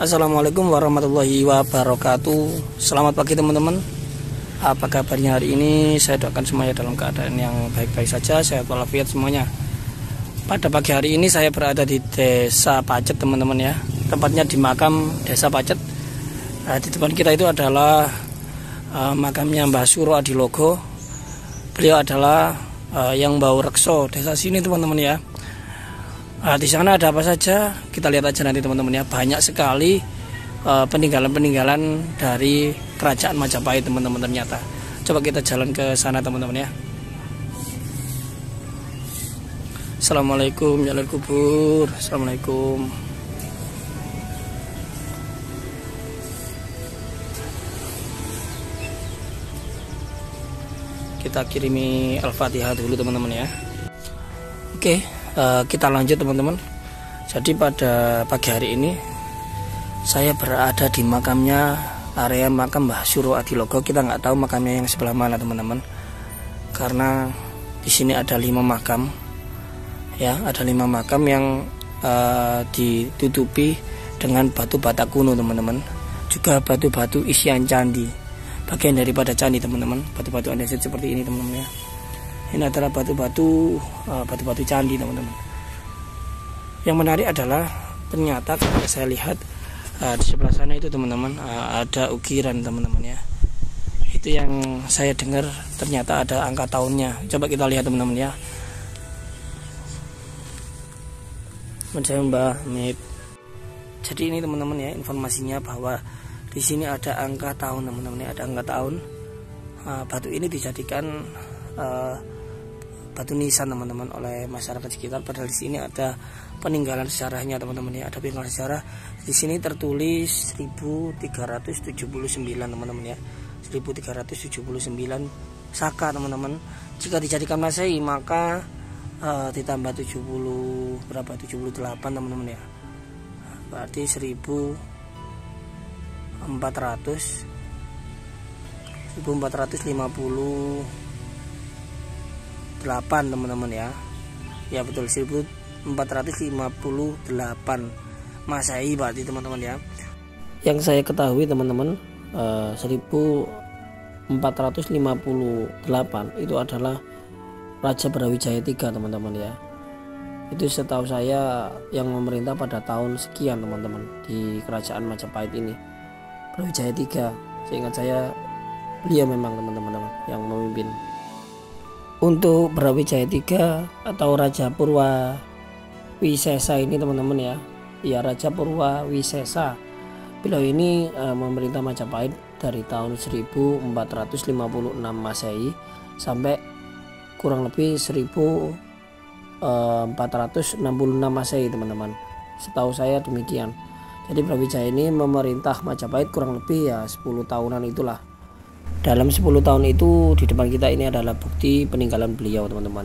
Assalamualaikum warahmatullahi wabarakatuh. Selamat pagi teman-teman. Apa kabarnya hari ini? Saya doakan semuanya dalam keadaan yang baik-baik saja, sehat walafiat semuanya. Pada pagi hari ini saya berada di Desa Pacet teman-teman ya. Tempatnya di makam Desa Pacet. Di depan kita itu adalah makamnya Mbah Suro Adilogo. Beliau adalah yang bau rekso desa sini teman-teman ya. Di sana ada apa saja? Kita lihat aja nanti teman-teman ya. Banyak sekali peninggalan-peninggalan dari kerajaan Majapahit teman-teman ternyata. Coba kita jalan ke sana teman-teman ya. Assalamualaikum ya kubur. Assalamualaikum. Kita kirimi Al-Fatihah dulu teman-teman ya. Oke. Kita lanjut teman-teman. Jadi pada pagi hari ini saya berada di makamnya, area makam Mbah Suro Adilogo. Kita nggak tahu makamnya yang sebelah mana teman-teman, karena di sini ada 5 makam ya, ada 5 makam yang ditutupi dengan batu bata kuno teman-teman, juga batu-batu isian candi, bagian daripada candi teman-teman. Batu-batu andesit seperti ini teman-teman ya. Ini adalah batu-batu candi teman-teman. Yang menarik adalah ternyata kalau saya lihat di sebelah sana itu teman-teman ada ukiran teman-teman ya. Itu yang saya dengar ternyata ada angka tahunnya. Coba kita lihat teman-teman ya. Saya Mbah Mip. Jadi ini teman-teman ya informasinya bahwa di sini ada angka tahun teman-teman ya, ada angka tahun. Batu ini dijadikan batu nisan teman-teman oleh masyarakat sekitar. Padahal di sini ada peninggalan sejarahnya teman-teman ya, ada peninggalan sejarah. Di sini tertulis 1379 teman-teman ya, 1379 Saka teman-teman. Jika dijadikan Masehi maka ditambah 70 berapa? 78 teman-teman ya. Berarti 1458 teman-teman ya. Ya betul, 1458 Masehi berarti teman-teman ya. Yang saya ketahui teman-teman 1458 itu adalah Raja Brawijaya III teman-teman ya. Itu setahu saya yang memerintah pada tahun sekian teman-teman di kerajaan Majapahit ini. Brawijaya III, seingat saya beliau memang teman-teman yang memimpin. Untuk Brawijaya III atau Raja Purwa Wisesa ini teman-teman ya. Ya, Raja Purwa Wisesa. Beliau ini memerintah Majapahit dari tahun 1456 Masehi sampai kurang lebih 1466 Masehi teman-teman. Setahu saya demikian. Jadi Brawijaya ini memerintah Majapahit kurang lebih ya 10 tahunan itulah. Dalam 10 tahun itu di depan kita ini adalah bukti peninggalan beliau teman-teman.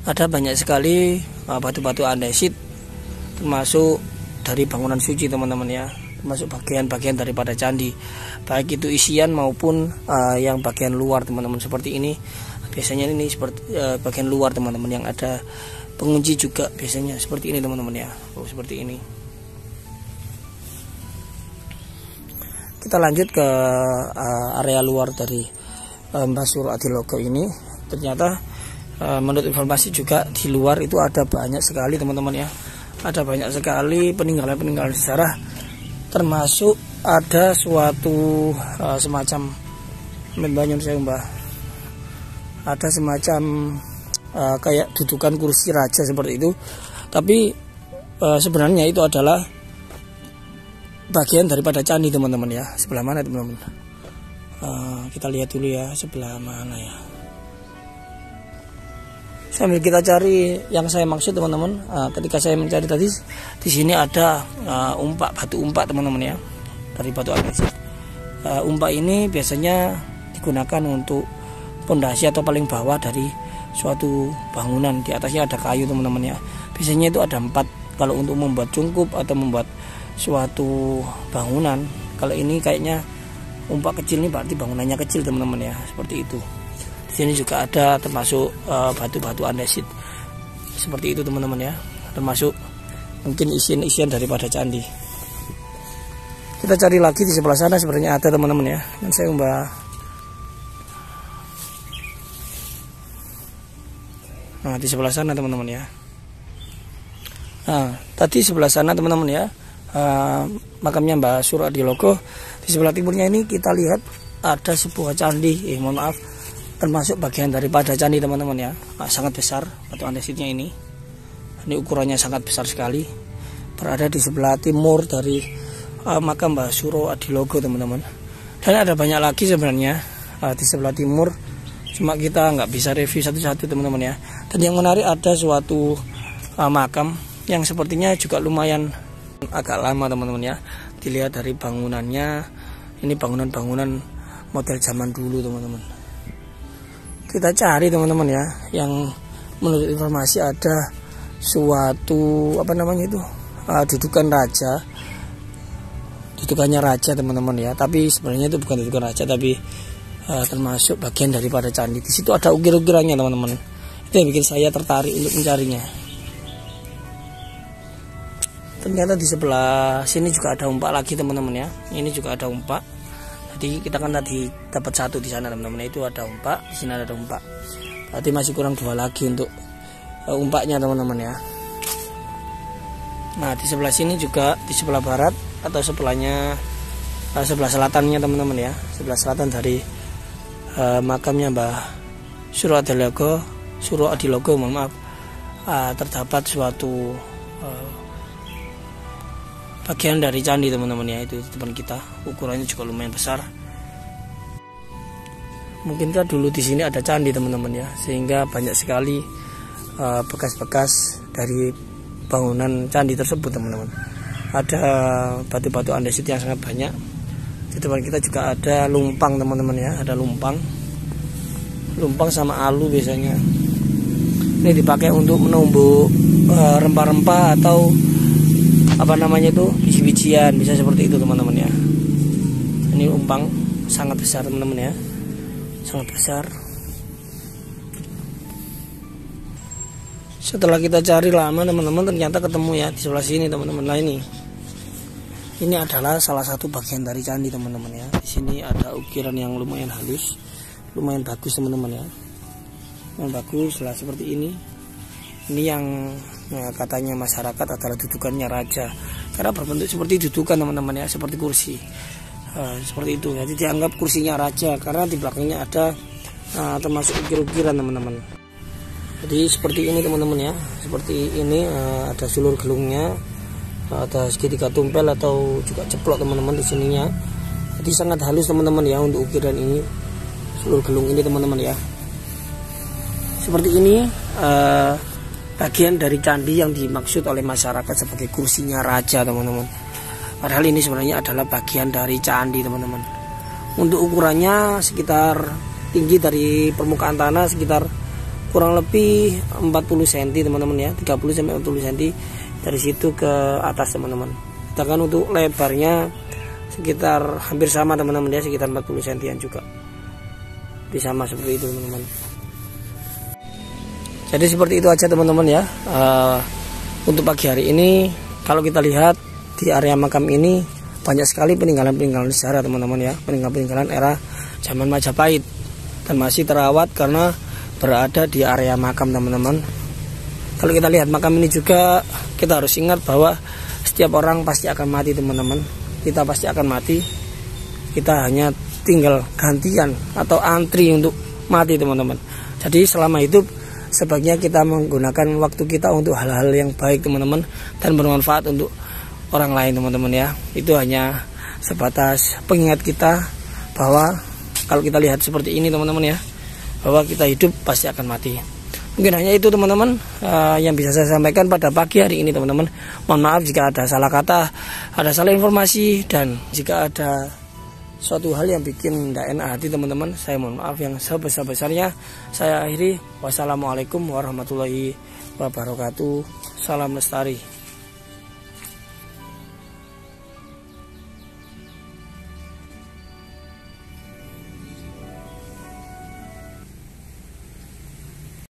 Ada banyak sekali batu-batu andesit termasuk dari bangunan suci teman-teman ya, termasuk bagian-bagian daripada candi, baik itu isian maupun yang bagian luar teman-teman seperti ini. Biasanya ini seperti bagian luar teman-teman yang ada pengunci juga biasanya seperti ini teman-teman ya. Seperti ini. Kita lanjut ke area luar dari Mbah Suro Adilogo ini. Ternyata menurut informasi juga di luar itu ada banyak sekali teman-teman ya. Ada banyak sekali peninggalan-peninggalan sejarah, termasuk ada suatu semacam membangun saya Mbah. Ada semacam kayak dudukan kursi raja seperti itu. Tapi sebenarnya itu adalah bagian daripada candi teman-teman ya. Sebelah mana teman-teman? Kita lihat dulu ya sebelah mana ya. Sambil kita cari yang saya maksud teman-teman. Ketika saya mencari tadi di sini ada batu umpak teman-teman ya, dari batu andesit. Umpak ini biasanya digunakan untuk pondasi atau paling bawah dari suatu bangunan. Di atasnya ada kayu teman-teman ya. Biasanya itu ada 4 kalau untuk membuat cungkup atau membuat suatu bangunan. Kalau ini kayaknya umpak kecil ini berarti bangunannya kecil teman-teman ya, seperti itu. Di sini juga ada termasuk batu-batu andesit seperti itu teman-teman ya, termasuk mungkin isian-isian daripada candi. Kita cari lagi di sebelah sana, sebenarnya ada teman-teman ya. Dan saya ubah. Nah, di sebelah sana teman-teman ya. Nah, tadi sebelah sana teman-teman ya, makamnya Mbah Suro Adilogo. Di sebelah timurnya ini kita lihat ada sebuah candi. Mohon maaf, termasuk bagian daripada candi teman-teman ya. Sangat besar batu andesitnya ini. Ini ukurannya sangat besar sekali. Berada di sebelah timur dari makam Mbah Suro Adilogo teman-teman. Dan ada banyak lagi sebenarnya di sebelah timur. Cuma kita nggak bisa review satu-satu teman-teman ya. Dan yang menarik ada suatu makam yang sepertinya juga lumayan agak lama teman-teman ya. Dilihat dari bangunannya, ini bangunan-bangunan model zaman dulu teman-teman. Kita cari teman-teman ya, yang menurut informasi ada suatu dudukan raja, dudukannya raja teman-teman ya. Tapi sebenarnya itu bukan dudukan raja, tapi termasuk bagian daripada candi. Di situ ada ukir-ukirannya teman-teman. Itu yang bikin saya tertarik untuk mencarinya. Ternyata di sebelah sini juga ada umpak lagi teman-teman ya. Ini juga ada umpak. Jadi kita kan tadi dapat satu di sana teman-teman. Itu ada umpak, di sini ada umpak. Berarti masih kurang 2 lagi untuk umpaknya teman-teman ya. Nah, di sebelah sini juga, di sebelah barat atau sebelahnya, sebelah selatannya teman-teman ya. Sebelah selatan dari makamnya Mbah Suro Adilogo, mohon maaf, terdapat suatu bagian dari candi teman-teman ya. Itu depan kita, ukurannya juga lumayan besar. Mungkinkah dulu di sini ada candi teman-teman ya, sehingga banyak sekali bekas-bekas dari bangunan candi tersebut teman-teman. Ada batu-batu andesit yang sangat banyak. Di depan kita juga ada lumpang teman-teman ya, ada lumpang sama alu biasanya. Ini dipakai untuk menumbuk rempah-rempah atau biji-bijian, bisa seperti itu teman-teman ya. Ini lumpang sangat besar teman-teman ya, sangat besar. Setelah kita cari lama teman-teman, ternyata ketemu ya di sebelah sini teman-teman. Nah, ini adalah salah satu bagian dari candi teman-teman ya. Di sini ada ukiran yang lumayan halus, lumayan bagus teman-teman ya. Yang bagus lah seperti ini. Ini yang katanya masyarakat adalah dudukannya raja, karena berbentuk seperti dudukan teman-teman ya, seperti kursi. Seperti itu. Jadi dianggap kursinya raja karena di belakangnya ada termasuk ukir-ukiran teman-teman. Jadi seperti ini teman-teman ya. Seperti ini ada sulur gelungnya, ada segitiga tumpel atau juga ceplok teman-teman di sininya. Jadi sangat halus teman-teman ya untuk ukiran ini, sulur gelung ini teman-teman ya. Seperti ini bagian dari candi yang dimaksud oleh masyarakat sebagai kursinya raja teman-teman. Padahal ini sebenarnya adalah bagian dari candi teman-teman. Untuk ukurannya sekitar, tinggi dari permukaan tanah sekitar kurang lebih 40 cm teman-teman ya, 30 sampai 40 cm dari situ ke atas teman-teman. Sedangkan untuk lebarnya sekitar hampir sama teman-teman ya, sekitar 40 cm juga. Jadi sama seperti itu teman-teman. Jadi seperti itu aja teman-teman ya. Untuk pagi hari ini kalau kita lihat di area makam ini banyak sekali peninggalan-peninggalan sejarah teman-teman ya, peninggalan-peninggalan era zaman Majapahit, dan masih terawat karena berada di area makam teman-teman. Kalau kita lihat makam ini juga, kita harus ingat bahwa setiap orang pasti akan mati teman-teman. Kita pasti akan mati. Kita hanya tinggal gantian atau antri untuk mati teman-teman. Jadi selama hidup sebaiknya kita menggunakan waktu kita untuk hal-hal yang baik teman-teman, dan bermanfaat untuk orang lain teman-teman ya. Itu hanya sebatas pengingat kita bahwa kalau kita lihat seperti ini teman-teman ya, bahwa kita hidup pasti akan mati. Mungkin hanya itu teman-teman yang bisa saya sampaikan pada pagi hari ini teman-teman. Mohon maaf jika ada salah kata, ada salah informasi, dan jika ada suatu hal yang bikin tidak enak hati teman-teman, saya mohon maaf yang sebesar-besarnya. Saya akhiri, wassalamualaikum warahmatullahi wabarakatuh. Salam lestari.